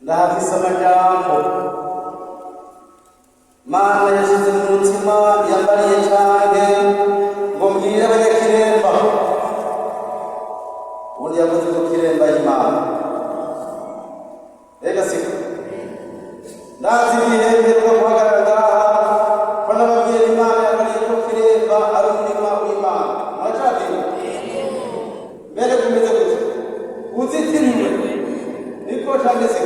ndahafise amajambo Mana yashize mu mutima yambariye cyane ngo mbwire abanyakiremba ubundi yavuze ko kiremba Imana reka siko ndazi ibihembe bwo guhagarara ngaha ko nababwira Imana yambariye ko kiremba ari umurima w'Imana muracabwira mbere kumeze gutya uzitiriwe niko cyangese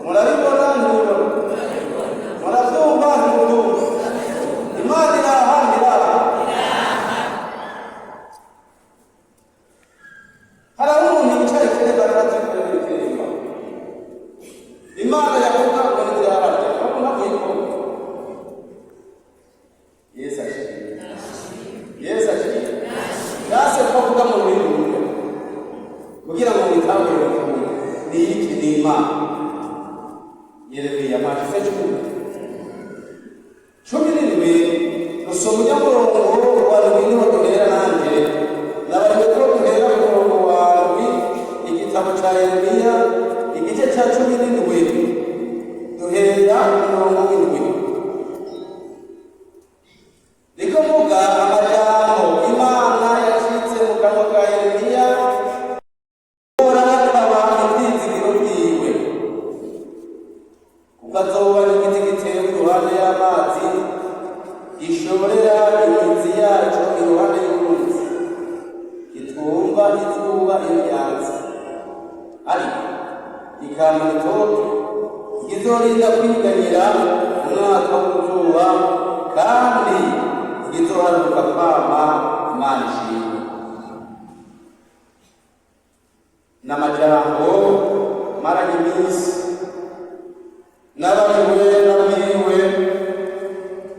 murabibona ntibibona murabyumva ntimubyumva Imana irahanira hari umuntu yicaye kiremba arategura kiremba Imana yavuga ngo ntiraharya kuko ntabwo Yesu ashimwe yase kuvuga mu bintu kugira ngo witabe ni iki ni Imana Yeremiya amaze cumi n'indwi usoma umurongo wa ndwi niho duhera nanjye nabariwe ko duhera ku murongo wa ndwi igitabo cya Yeremiya igice cya cumi n'indwi duhera ku murongo w'indwi niko mvuga amajambo Imana yacitse mu kanwa ka Yeremiya ukazoba n'igiti gitewe iruhande y'amazi gishorera imizi yaco iruhande y'uruzi gitumva izuba iyo ryanze ariko gikama itoto gizorinda kwiganyira umwaka w'uzuba kandi gizoharuka kwama Imana ishimwe n'amajambo maranye iminsi nabariwe nabwiwe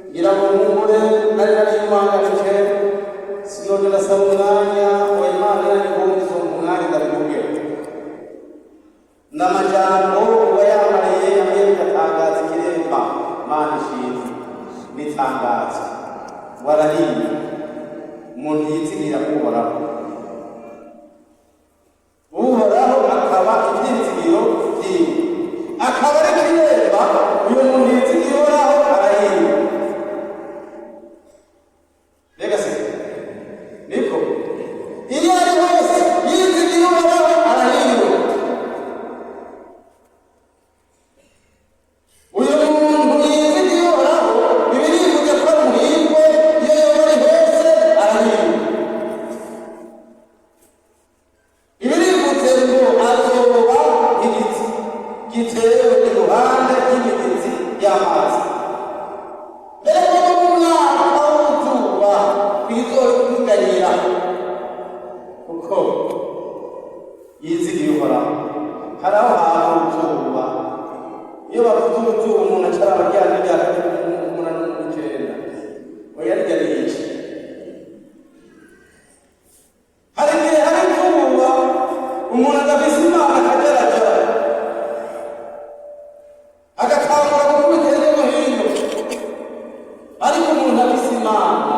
ngira ngo nkure nari narimanganije sinone nasaba umwanya wa Imana nari ngombizo umwanya ndabikubwira n'amajambo uba yamariye yamye bigatangaza ikiremba Mana ishimwe n'itangazo warahiye umuntu yitsigira Uhoraho akaba ibyizigiro byiwe akaba ari kiremba uyu muntu yitsigira Uhoraho arahiye rega se niko iyo ari hose yitsigira Uhoraho arahiye uyu muntu yitsigira Uhoraho Bibiliya ivuga ko ari umuhirwe iyo yoba ari hose arahiye Bibiliya ivuze ngo azoba igiti gitewe iruhande y'imigezi y'amazi rero umwaka w'uzuba bizorikuganyira kuko yizigiye Uhoraho hari aho hantu uzuba iyo bavuze uzuba umuntu acara abaryana imyaka umunani n'icenda oya arya n'iki hari igihe hari izuba umuntu adafise Imana akageragera agatangura gukubita hirya no hino ariko umuntu afise Imana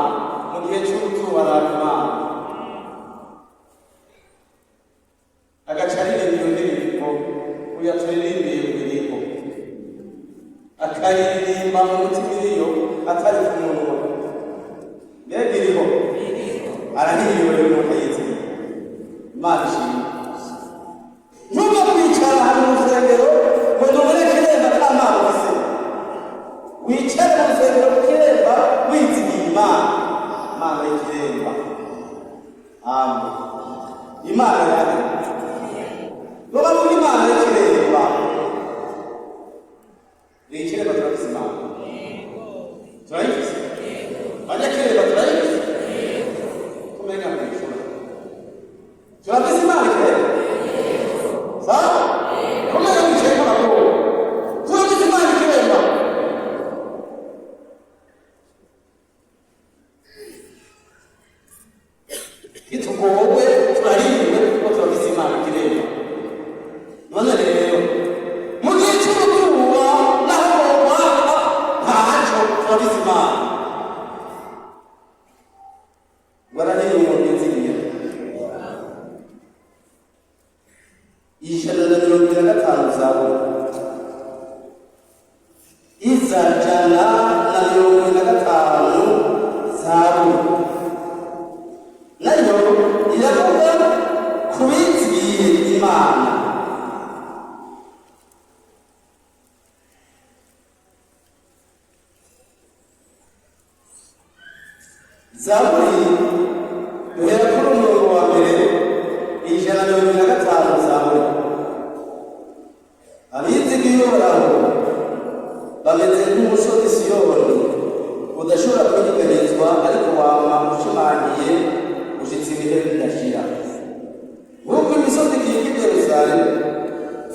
mu gihe cy'uruzuba araba Imana agaca aririmba iyo ndirimbo uya turirimbiye mu ndirimbo akayiririmba mu mutima iriyo atari ku munwa mbega iriho arahiriwe rero umuntu yizigiye Imana ishimwe ntuga kwicara ahantu mu rusengero ngo ndubure kiremba nta Mana ufise wicare mu rusengero ku kiremba wizigiye Imana y'ikiremba amen Imana yawe nuba muri Imana y'ikiremba ni ikiremba turafise Imana turayifise abanyakiremba turayifise kumenya mwishura turafise Imana ikiremba sawa kumenya mwicaye nk'abakuru turafise Imana ikiremba itugowe turahiriwe kuko turafise Imana ikiremba none rero mu gihe cy'uruzuba naho waba ntacyo turafise Imana warahiriwe umuntu yizigiye ijana na mirongo ine na gatanu zaburi, ijana na mirongo ine na gatanu zaburi nayo iravuga ku bizigiye Imana. Zaburi duhera kuri umurongo wa mbere, ijana na mirongo ine na gatanu zaburi. Abizigiye Uhoraho bameze nk'umusozi Siyoni udashobora kunyeganyezwa, ariko wama ushimangiye ushitse ibihe bidashira. Nk'uko imisozi ikikije Yerusalemu,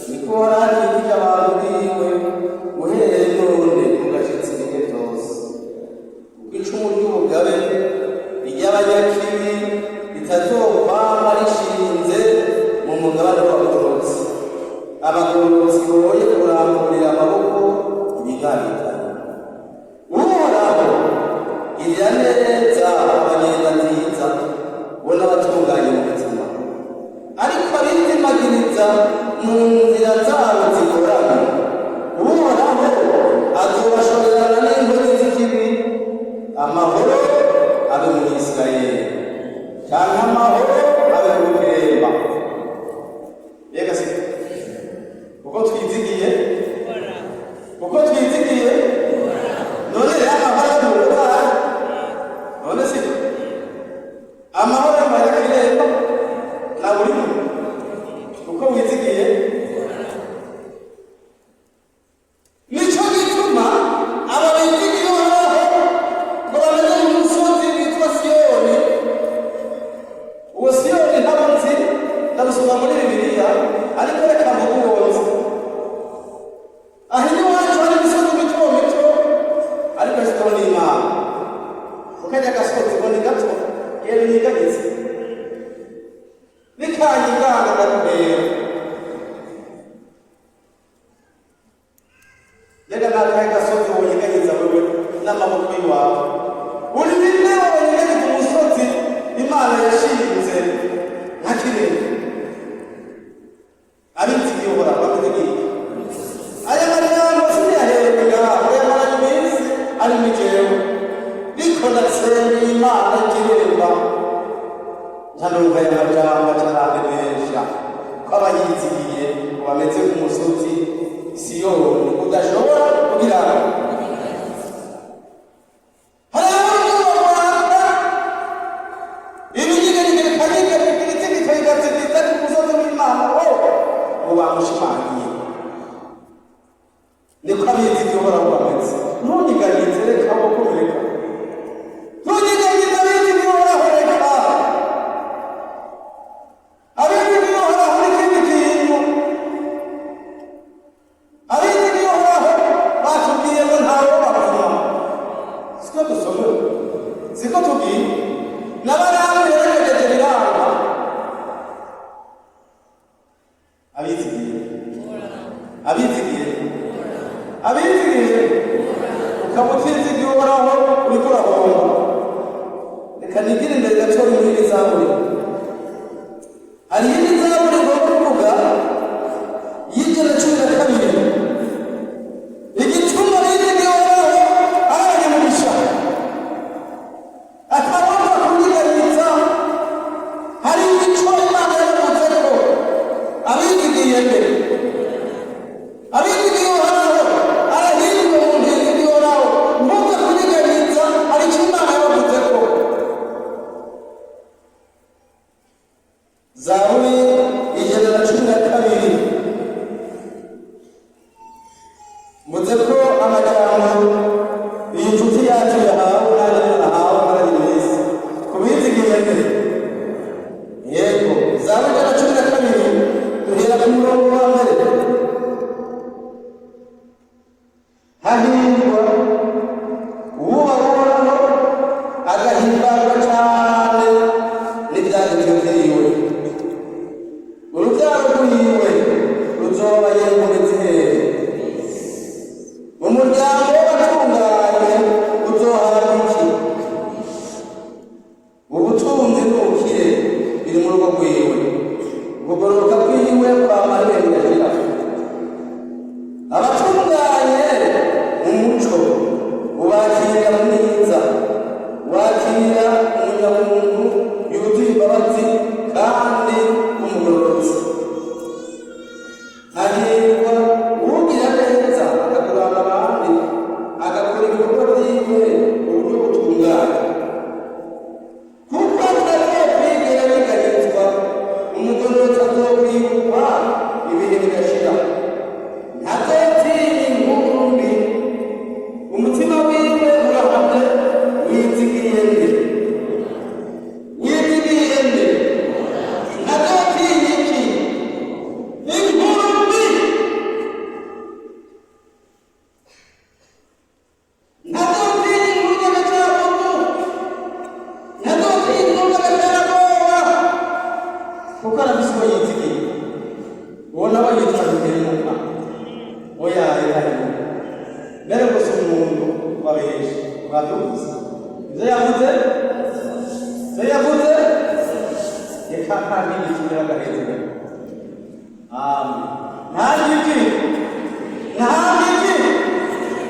niko Uhoraho akikije abantu biwe uhereye none ugashitsa ibihe byose. Kuko icumu ry'ubugabe iry'abanyakibi ritazokwama rishinze mu mugabane w'abagororotsi. Abagororotsi boye kuramburira amaboko ibiganitana. Uhoraho girira neza abagenda nziza, bo n'abatunganye mu mutima, ariko abizimagiriza mu nzira zabo zigoranye. Uhoraho azobashorerana n'inkozi z'ikibi. Amahoro abe muri Isirayeli, cyangwa amahoro abe mu Kiremba. Yega se kuko twizigiye none rero amahoro mu Rwanda, none se amahoro mu Kiremba na buri muntu kuko wizigiye. Nico gituma aba bizigiye Uhoraho ngo bameze nk'umusozi witwa Siyoni. Uwo Siyoni ntabwo nzi, ndabusoma muri Bibiliya, ariko reka mbuwonze. Aho iwacu hari imisozi mito mito, ariko siko ni Imana. Ukajya agasozi ngo ni gato, yewe nigageze bikanyigana ndakureba. Reka nakaye gasozi wonyeganyeza wewe n'amaboko y'iwawe. Uri bimwe wonyeganyeza umusozi Imana yashinze nka Kiremba. Abizigiye Uhoraho bameze nk'iki. Aya majambo sinayaheruka, aya majambo yose ari mu jewe, ariko ndasenga Imana Kiremba. Ntanumva aya majambo atarandemesha ko abayizigiye bameze nk'umusozi Siyoni udashobora kugira bamushimangiye. Niko abizigiye Uhoraho bameze. Ntunyiganyize, reka abokomereka. Ntunyiganyize abizigiye Uhoraho, reka. Abizigiye Uhoraho ni ikindi kintu. Abizigiye Uhoraho batubwiye ngo ntawe bapfuma. Siko dusoma, siko tubwiye. N'abaramu yaragejeje biranga. Abizigiye ukaba utizigiye Uhoraho uriko urahomba. Reka nigire imbere gatoya muri iri zaburi. Hari iyindi zaburi igomba kuvuga y'ijana na cumi na kabiri. Igituma bizigiye Uhoraho ahanye umugisha, akabona kunyiganyiza. Hari imico Imana yavuze ko abizigiye mbere. Abizigiye Uhoraho arahirwa umuntu yizigiye Uhoraho, mvuga kunyiganyiza hari icyo Imana yavuze ko. Zaburi ijana na cumi na kabiri mvuze ko amajambo iyi nshuti yacu yahawe n'ayo nahawe ari meza ku bizigiye mbere. Yego, Zaburi ijana na cumi na kabiri duhera ku murongo wa mbere. Hahirwa uwubaha Uhoraho agahimbazwa cyane n'ibyagezweho byiwe. Urubyaro rwiwe ruzoba yengurutse hehe. Umuryango w'abatunganye uzohabwa iki? Ubutunzi n'ubukire biri mu rugo rwiwe. Ukugororoka kwiwe kwa amahirwe yagira abatunganye umuco ubakirira mwiza wakira umunyamuntu yuzuye imbabazi kandi umugororotsi hahirwa ugira neza akakuranga abandi agakora ibikorwa byiwe mu buryo butunganye kuko atari kwigera bigarizwa umugororotsi azokwibukwa ibihe bigashira ntazotinya inkuru mbi umutima wiwe urahamye wizigiye nde ntazotinya iki inkuru mbi ntazotinya inkuru z'agacamugu ntazotinya inkuru z'agacarabwoba kuko arafise uwo yizigiye uwo nawe yitwa Ntemuka oya yahariwe mbere gusa umuntu wabeshi baduze ivyo yavuze reka kandi gitumira agahezera nta giti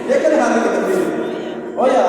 reka nta giti oya